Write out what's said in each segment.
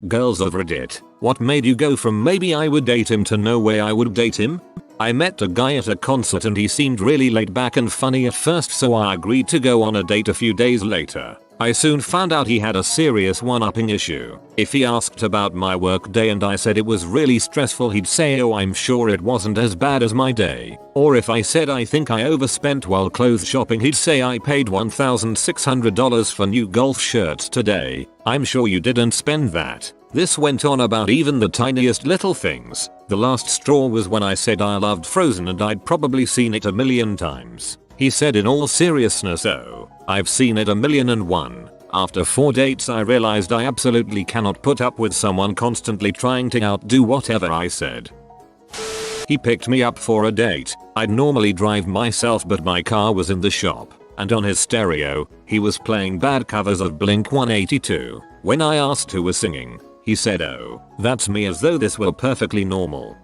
Girls of Reddit, what made you go from maybe I would date him to no way I would date him? I met a guy at a concert and he seemed really laid back and funny at first, so I agreed to go on a date a few days later. I soon found out he had a serious one-upping issue. If he asked about my work day and I said it was really stressful, he'd say, oh, I'm sure it wasn't as bad as my day. Or if I said I think I overspent while clothes shopping, he'd say I paid $1,600 for new golf shirts today. I'm sure you didn't spend that. This went on about even the tiniest little things. The last straw was when I said I loved Frozen and I'd probably seen it a million times. He said in all seriousness, oh, I've seen it 1,000,001. After 4 dates I realized I absolutely cannot put up with someone constantly trying to outdo whatever I said. He picked me up for a date. I'd normally drive myself but my car was in the shop, and on his stereo, he was playing bad covers of Blink-182. When I asked who was singing, he said, oh, that's me, as though this were perfectly normal.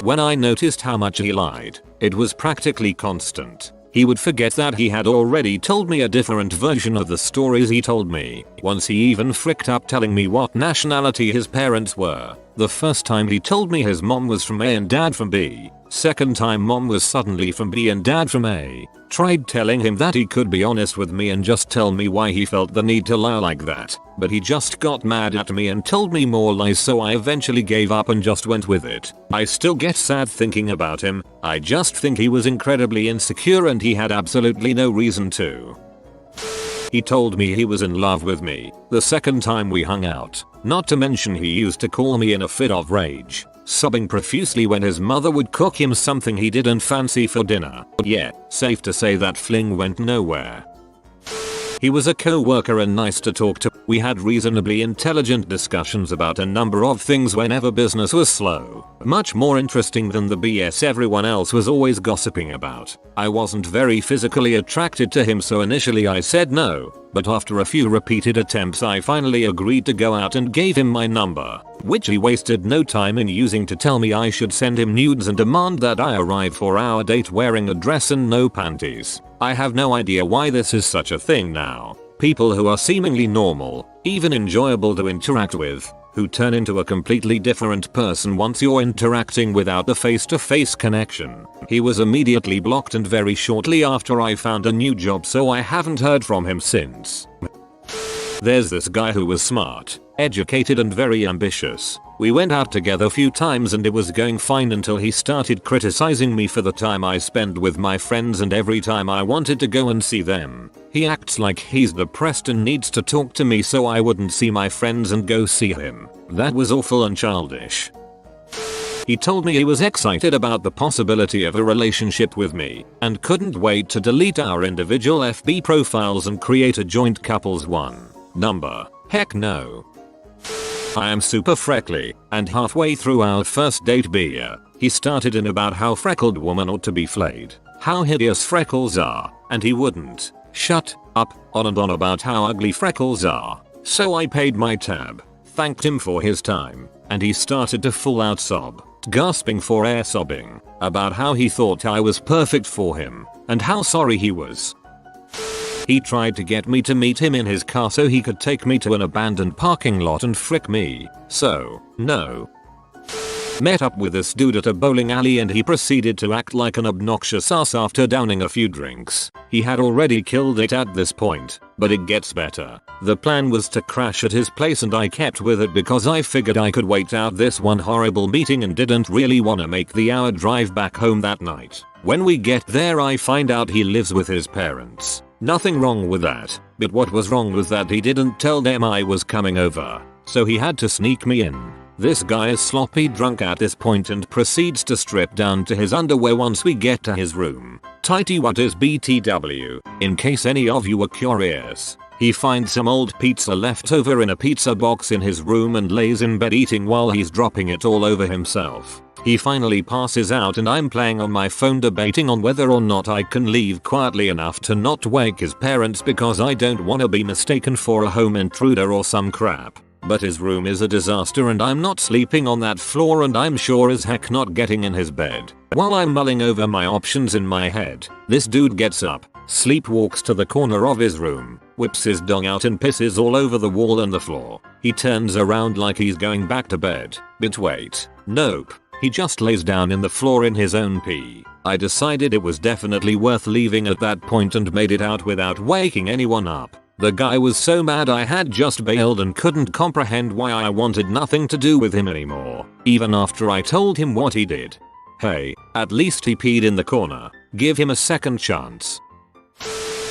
When I noticed how much he lied, it was practically constant. He would forget that he had already told me a different version of the stories he told me. Once he even fricked up telling me what nationality his parents were. The first time he told me his mom was from A and dad from B. Second time mom was suddenly from B and dad from A. Tried telling him that he could be honest with me and just tell me why he felt the need to lie like that, but he just got mad at me and told me more lies, so I eventually gave up and just went with it. I still get sad thinking about him. I just think he was incredibly insecure and he had absolutely no reason to. He told me he was in love with me the second time we hung out. Not to mention he used to call me in a fit of rage, sobbing profusely when his mother would cook him something he didn't fancy for dinner. Yeah, safe to say that fling went nowhere. He was a co-worker and nice to talk to. We had reasonably intelligent discussions about a number of things whenever business was slow. Much more interesting than the BS everyone else was always gossiping about. I wasn't very physically attracted to him, so initially I said no, but after a few repeated attempts I finally agreed to go out and gave him my number, which he wasted no time in using to tell me I should send him nudes and demand that I arrive for our date wearing a dress and no panties. I have no idea why this is such a thing now. People who are seemingly normal, even enjoyable to interact with, who turn into a completely different person once you're interacting without the face-to-face connection. He was immediately blocked and very shortly after I found a new job, so I haven't heard from him since. There's this guy who was smart, educated and very ambitious. We went out together a few times and it was going fine until he started criticizing me for the time I spend with my friends, and every time I wanted to go and see them, he acts like he's depressed and needs to talk to me so I wouldn't see my friends and go see him. That was awful and childish. He told me he was excited about the possibility of a relationship with me and couldn't wait to delete our individual FB profiles and create a joint couples one. Number. Heck no. I am super freckly, and halfway through our first date beer, he started in about how freckled woman ought to be flayed, how hideous freckles are, and he wouldn't shut up, on and on about how ugly freckles are. So I paid my tab, thanked him for his time, and he started to full out sob, gasping for air, sobbing about how he thought I was perfect for him, and how sorry he was. He tried to get me to meet him in his car so he could take me to an abandoned parking lot and frick me. So, no. Met up with this dude at a bowling alley and he proceeded to act like an obnoxious ass after downing a few drinks. He had already killed it at this point, but it gets better. The plan was to crash at his place and I kept with it because I figured I could wait out this one horrible meeting and didn't really want to make the hour drive back home that night. When we get there I find out he lives with his parents. Nothing wrong with that, but what was wrong was that he didn't tell them I was coming over, so he had to sneak me in. This guy is sloppy drunk at this point and proceeds to strip down to his underwear once we get to his room. Tighty, what is BTW, in case any of you are curious. He finds some old pizza left over in a pizza box in his room and lays in bed eating while he's dropping it all over himself. He finally passes out and I'm playing on my phone debating on whether or not I can leave quietly enough to not wake his parents because I don't want to be mistaken for a home intruder or some crap. But his room is a disaster and I'm not sleeping on that floor and I'm sure as heck not getting in his bed. While I'm mulling over my options in my head, this dude gets up, Sleepwalks to the corner of his room, whips his dong out and pisses all over the wall and the floor. He turns around like he's going back to bed, but wait, nope. He just lays down in the floor in his own pee. I decided it was definitely worth leaving at that point and made it out without waking anyone up. The guy was so mad I had just bailed and couldn't comprehend why I wanted nothing to do with him anymore, even after I told him what he did. Hey, at least he peed in the corner. Give him a second chance.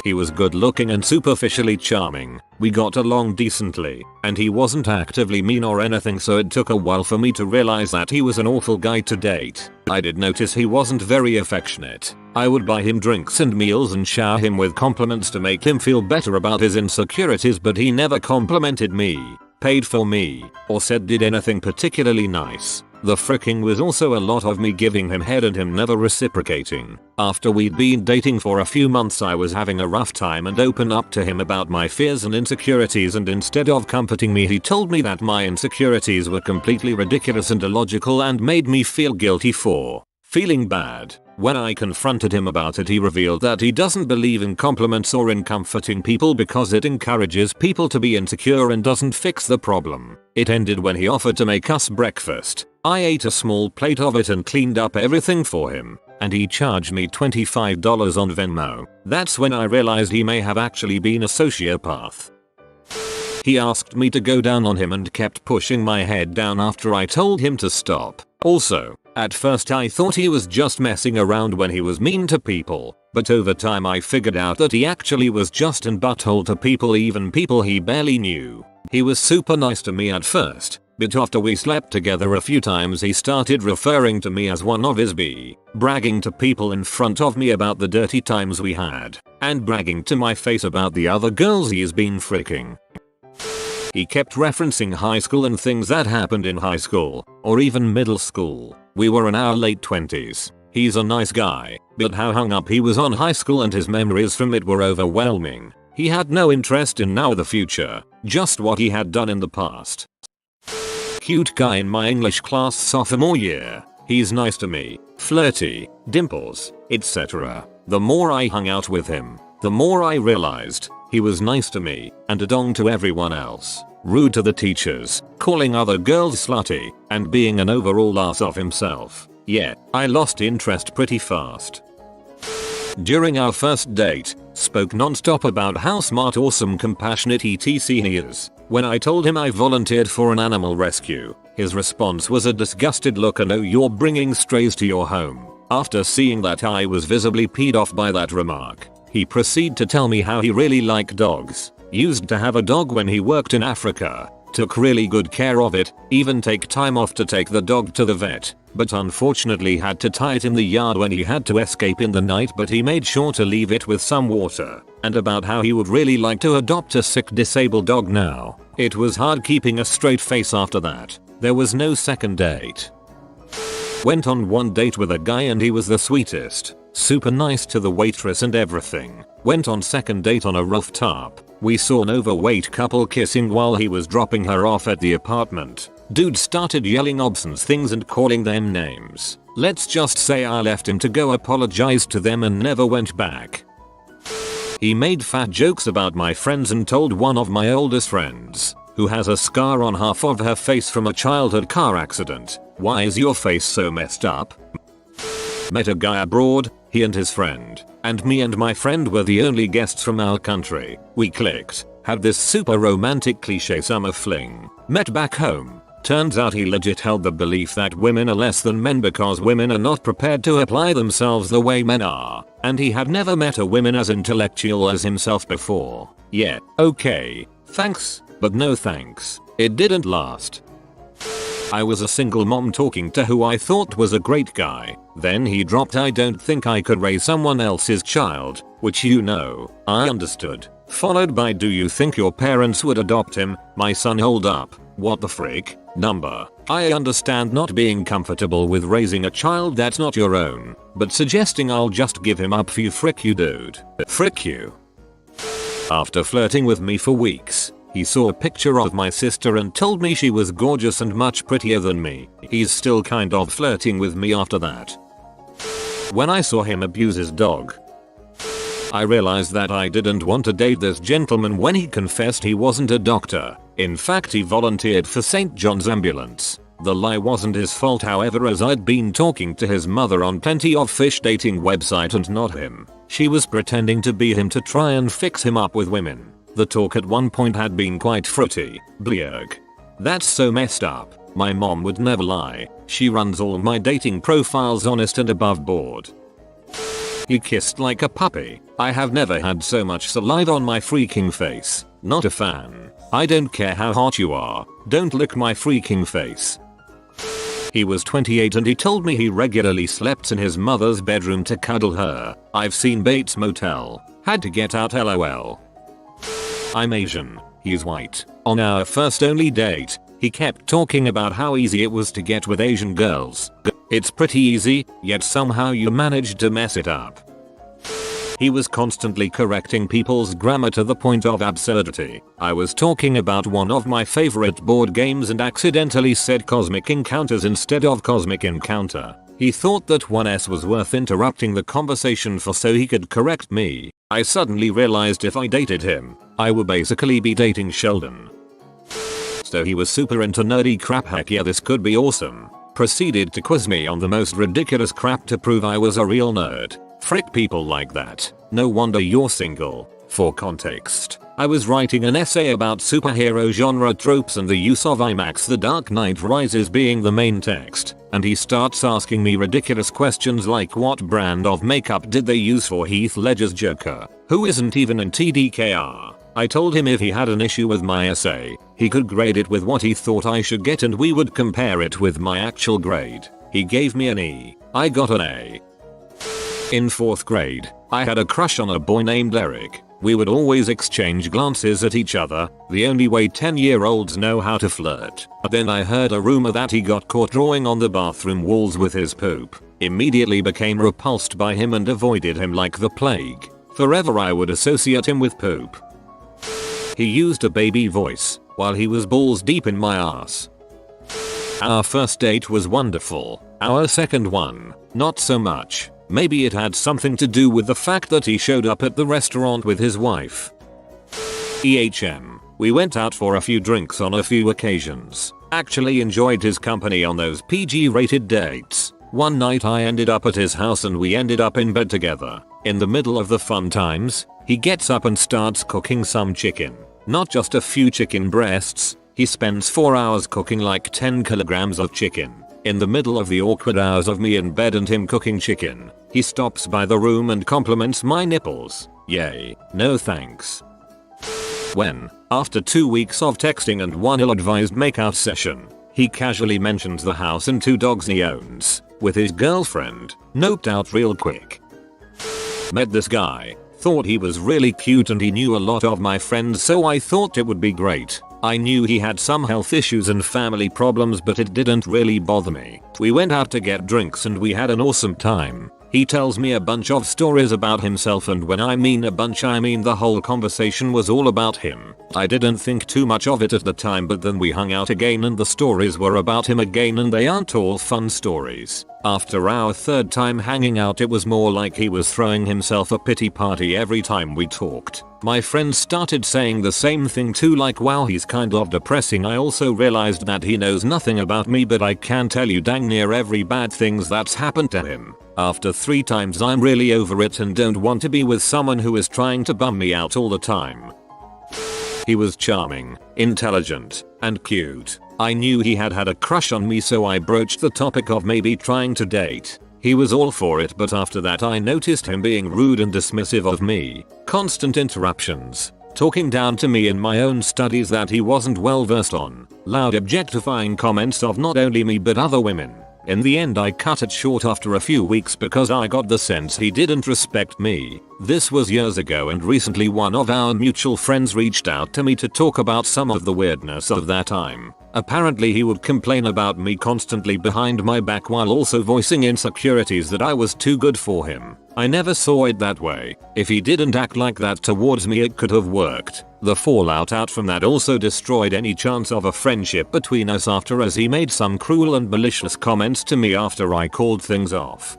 He was good looking and superficially charming. We got along decently, and he wasn't actively mean or anything, so it took a while for me to realize that he was an awful guy to date. I did notice he wasn't very affectionate. I would buy him drinks and meals and shower him with compliments to make him feel better about his insecurities, but he never complimented me, paid for me, or said did anything particularly nice. The fricking was also a lot of me giving him head and him never reciprocating. After we'd been dating for a few months, I was having a rough time and opened up to him about my fears and insecurities, and instead of comforting me he told me that my insecurities were completely ridiculous and illogical and made me feel guilty for feeling bad. When I confronted him about it, he revealed that he doesn't believe in compliments or in comforting people because it encourages people to be insecure and doesn't fix the problem. It ended when he offered to make us breakfast. I ate a small plate of it and cleaned up everything for him, and he charged me $25 on Venmo. That's when I realized he may have actually been a sociopath. He asked me to go down on him and kept pushing my head down after I told him to stop. Also, at first I thought he was just messing around when he was mean to people, but over time I figured out that he actually was just an butthole to people, even people he barely knew. He was super nice to me at first, but after we slept together a few times he started referring to me as one of his bragging to people in front of me about the dirty times we had, and bragging to my face about the other girls he's been freaking. He kept referencing high school and things that happened in high school, or even middle school. We were in our late 20s. He's a nice guy, but how hung up he was on high school and his memories from it were overwhelming. He had no interest in now or the future, just what he had done in the past. Cute guy in my English class sophomore year. He's nice to me, flirty, dimples, etc. The more I hung out with him, the more I realized he was nice to me and a dong to everyone else. Rude to the teachers, calling other girls slutty, and being an overall ass of himself. Yeah, I lost interest pretty fast. During our first date, spoke non-stop about how smart, awesome, compassionate etc. he is. When I told him I volunteered for an animal rescue, his response was a disgusted look and "oh, you're bringing strays to your home." After seeing that I was visibly peed off by that remark, he proceeded to tell me how he really liked dogs, used to have a dog when he worked in Africa, took really good care of it, even take time off to take the dog to the vet, but unfortunately had to tie it in the yard when he had to escape in the night, but he made sure to leave it with some water, and about how he would really like to adopt a sick disabled dog now. It was hard keeping a straight face after that. There was no second date. Went on one date with a guy and he was the sweetest. Super nice to the waitress and everything. Went on second date on a rooftop. We saw an overweight couple kissing while he was dropping her off at the apartment. Dude started yelling obscene things and calling them names. Let's just say I left him to go apologize to them and never went back. He made fat jokes about my friends and told one of my oldest friends, who has a scar on half of her face from a childhood car accident, "Why is your face so messed up?" Met a guy abroad, he and his friend, and me and my friend were the only guests from our country. We clicked, had this super romantic cliche summer fling, met back home. Turns out he legit held the belief that women are less than men because women are not prepared to apply themselves the way men are, and he had never met a woman as intellectual as himself before. Yeah, okay, thanks, but no thanks. It didn't last. I was a single mom talking to who I thought was a great guy. Then he dropped "I don't think I could raise someone else's child," which I understood. Followed by "Do you think your parents would adopt him, my son? Hold up, what the frick? Number. I understand not being comfortable with raising a child that's not your own, but suggesting I'll just give him up for you, frick you dude. Frick you." After flirting with me for weeks, he saw a picture of my sister and told me she was gorgeous and much prettier than me. He's still kind of flirting with me after that. When I saw him abuse his dog. I realized that I didn't want to date this gentleman when he confessed he wasn't a doctor. In fact, he volunteered for St. John's ambulance. The lie wasn't his fault, however, as I'd been talking to his mother on plenty of fish dating website and not him. She was pretending to be him to try and fix him up with women. The talk at one point had been quite fruity. Blearg. That's so messed up. My mom would never lie. She runs all my dating profiles honest and above board. He kissed like a puppy. I have never had so much saliva on my freaking face. Not a fan. I don't care how hot you are. Don't lick my freaking face. He was 28 and he told me he regularly slept in his mother's bedroom to cuddle her. I've seen Bates Motel. Had to get out lol. I'm Asian. He's white. On our first only date, he kept talking about how easy it was to get with Asian girls. It's pretty easy, yet somehow you managed to mess it up. He was constantly correcting people's grammar to the point of absurdity. I was talking about one of my favorite board games and accidentally said Cosmic Encounters instead of Cosmic Encounter. He thought that one S was worth interrupting the conversation for so he could correct me. I suddenly realized if I dated him, I would basically be dating Sheldon. So he was super into nerdy crap. Heck yeah, this could be awesome. Proceeded to quiz me on the most ridiculous crap to prove I was a real nerd. Frick, people like that. No wonder you're single. For context, I was writing an essay about superhero genre tropes and the use of IMAX The Dark Knight Rises being the main text, and he starts asking me ridiculous questions like what brand of makeup did they use for Heath Ledger's Joker, who isn't even in TDKR. I told him if he had an issue with my essay, he could grade it with what he thought I should get and we would compare it with my actual grade. He gave me an E. I got an A. In 4th grade, I had a crush on a boy named Eric. We would always exchange glances at each other, the only way 10-year-olds know how to flirt. Then I heard a rumor that he got caught drawing on the bathroom walls with his poop. Immediately became repulsed by him and avoided him like the plague. Forever I would associate him with poop. He used a baby voice while he was balls deep in my ass. Our first date was wonderful. Our second one, not so much. Maybe it had something to do with the fact that he showed up at the restaurant with his wife. EHM. We went out for a few drinks on a few occasions. Actually enjoyed his company on those PG rated dates. One night I ended up at his house and we ended up in bed together. In the middle of the fun times, he gets up and starts cooking some chicken. Not just a few chicken breasts, he spends 4 hours cooking like 10 kilograms of chicken. In the middle of the awkward hours of me in bed and him cooking chicken, he stops by the room and compliments my nipples. Yay, no thanks. When, after 2 weeks of texting and one ill-advised makeout session, he casually mentions the house and 2 dogs he owns, with his girlfriend, noped out real quick. Met this guy, thought he was really cute and he knew a lot of my friends, so I thought it would be great. I knew he had some health issues and family problems, but it didn't really bother me. We went out to get drinks and we had an awesome time. He tells me a bunch of stories about himself, and when I mean a bunch I mean the whole conversation was all about him. I didn't think too much of it at the time, but then we hung out again and the stories were about him again, and they aren't all fun stories. After our 3rd time hanging out, it was more like he was throwing himself a pity party every time we talked. My friends started saying the same thing too, like wow, he's kind of depressing. I also realized that he knows nothing about me, but I can tell you dang near every bad things that's happened to him. After 3 times I'm really over it and don't want to be with someone who is trying to bum me out all the time. He was charming, intelligent, and cute. I knew he had a crush on me, so I broached the topic of maybe trying to date. He was all for it, but after that I noticed him being rude and dismissive of me. Constant interruptions. Talking down to me in my own studies that he wasn't well versed on. Loud objectifying comments of not only me but other women. In the end I cut it short after a few weeks because I got the sense he didn't respect me. This was years ago, and recently one of our mutual friends reached out to me to talk about some of the weirdness of that time. Apparently he would complain about me constantly behind my back while also voicing insecurities that I was too good for him. I never saw it that way. If he didn't act like that towards me, it could have worked. The fallout out from that also destroyed any chance of a friendship between us after, as he made some cruel and malicious comments to me after I called things off.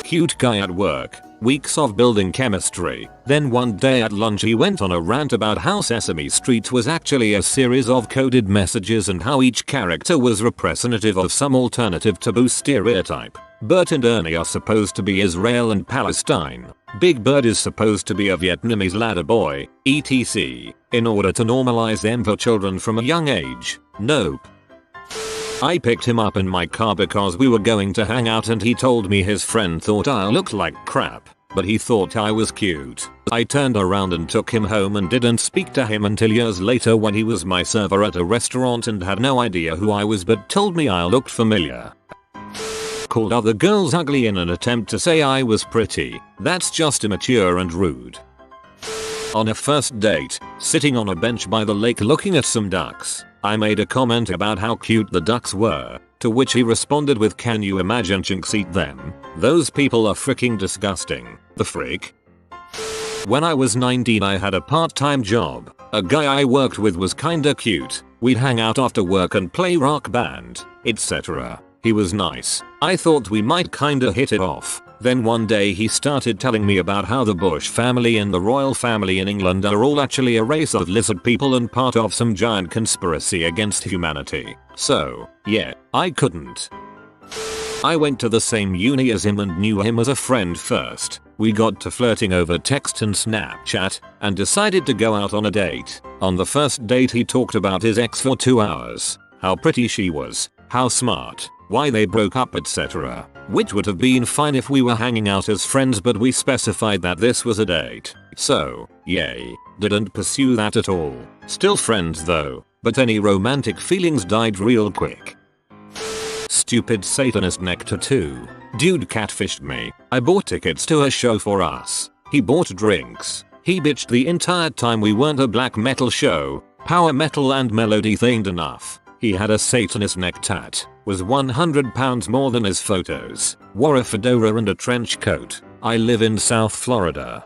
Cute guy at work, weeks of building chemistry. Then one day at lunch he went on a rant about how Sesame Street was actually a series of coded messages and how each character was representative of some alternative taboo stereotype. Bert and Ernie are supposed to be Israel and Palestine. Big Bird is supposed to be a Vietnamese ladder boy, etc. In order to normalize them for children from a young age. Nope. I picked him up in my car because we were going to hang out and he told me his friend thought I looked like crap, but he thought I was cute. I turned around and took him home and didn't speak to him until years later when he was my server at a restaurant and had no idea who I was but told me I looked familiar. Called other girls ugly in an attempt to say I was pretty. That's just immature and rude. On a first date, sitting on a bench by the lake looking at some ducks, I made a comment about how cute the ducks were, to which he responded with, "Can you imagine chunks eat them? Those people are freaking disgusting. The frick?" When I was 19 I had a part-time job. A guy I worked with was kinda cute. We'd hang out after work and play rock band, etc. He was nice. I thought we might kinda hit it off. Then one day he started telling me about how the Bush family and the royal family in England are all actually a race of lizard people and part of some giant conspiracy against humanity. So, yeah, I couldn't. I went to the same uni as him and knew him as a friend first. We got to flirting over text and Snapchat and decided to go out on a date. On the first date he talked about his ex for 2 hours. How pretty she was, how smart, why they broke up, etc. Which would have been fine if we were hanging out as friends, but we specified that this was a date. So, yay. Didn't pursue that at all. Still friends though, but any romantic feelings died real quick. Stupid Satanist neck tattoo. Dude catfished me. I bought tickets to a show for us. He bought drinks. He bitched the entire time we weren't a black metal show. Power metal and melody themed enough. He had a Satanist neck tat. Was 100 pounds more than his photos. Wore a fedora and a trench coat. I live in South Florida.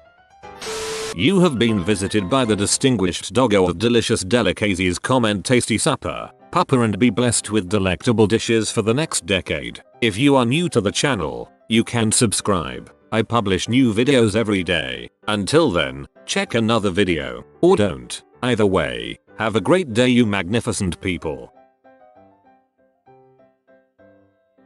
You have been visited by the distinguished doggo of delicious delicacies. Comment tasty supper, pupper, and be blessed with delectable dishes for the next decade. If you are new to the channel, you can subscribe. I publish new videos every day. Until then, check another video, or don't. Either way, have a great day you magnificent people.